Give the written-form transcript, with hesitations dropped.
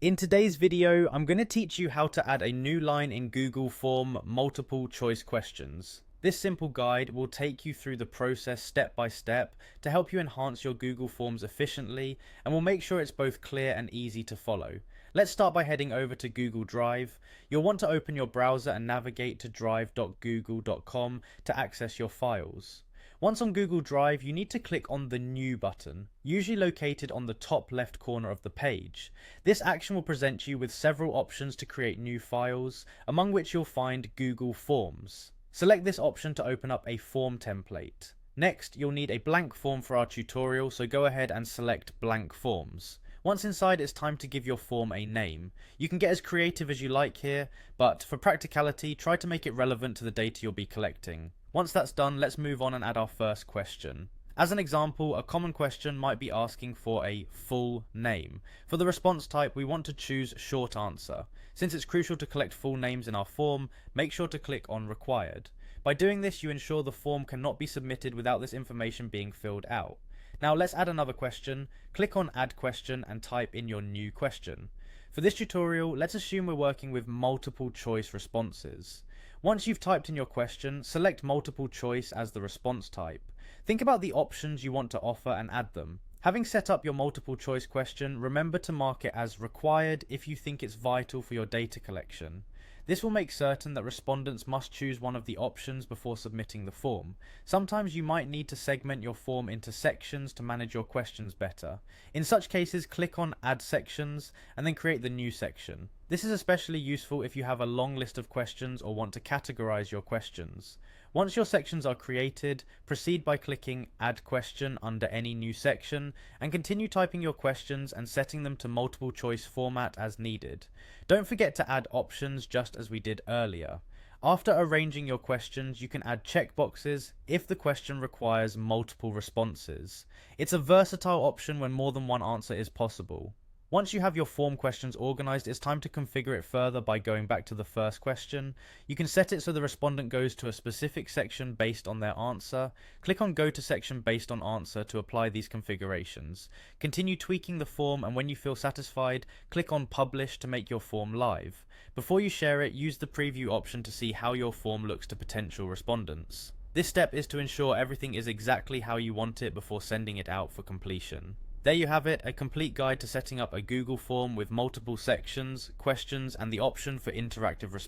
In today's video, I'm going to teach you how to add a new line in Google Form multiple choice questions. This simple guide will take you through the process step by step to help you enhance your Google Forms efficiently and will make sure it's both clear and easy to follow. Let's start by heading over to Google Drive. You'll want to open your browser and navigate to drive.google.com to access your files. Once on Google Drive, you need to click on the New button, usually located on the top left corner of the page. This action will present you with several options to create new files, among which you'll find Google Forms. Select this option to open up a form template. Next, you'll need a blank form for our tutorial, so go ahead and select Blank Forms. Once inside, it's time to give your form a name. You can get as creative as you like here, but for practicality, try to make it relevant to the data you'll be collecting. Once that's done, let's move on and add our first question. As an example, a common question might be asking for a full name. For the response type, we want to choose short answer. Since it's crucial to collect full names in our form, make sure to click on Required. By doing this, you ensure the form cannot be submitted without this information being filled out. Now let's add another question. Click on Add Question and type in your new question. For this tutorial, let's assume we're working with multiple choice responses. Once you've typed in your question, select multiple choice as the response type. Think about the options you want to offer and add them. Having set up your multiple choice question, remember to mark it as required if you think it's vital for your data collection. This will make certain that respondents must choose one of the options before submitting the form. Sometimes you might need to segment your form into sections to manage your questions better. In such cases, click on Add Sections and then create the new section. This is especially useful if you have a long list of questions or want to categorize your questions. Once your sections are created, proceed by clicking Add Question under any new section and continue typing your questions and setting them to multiple choice format as needed. Don't forget to add options just as we did earlier. After arranging your questions, you can add checkboxes if the question requires multiple responses. It's a versatile option when more than one answer is possible. Once you have your form questions organized, it's time to configure it further by going back to the first question. You can set it so the respondent goes to a specific section based on their answer. Click on Go to Section Based on Answer to apply these configurations. Continue tweaking the form, and when you feel satisfied, click on Publish to make your form live. Before you share it, use the preview option to see how your form looks to potential respondents. This step is to ensure everything is exactly how you want it before sending it out for completion. There you have it, a complete guide to setting up a Google form with multiple sections, questions, and the option for interactive response.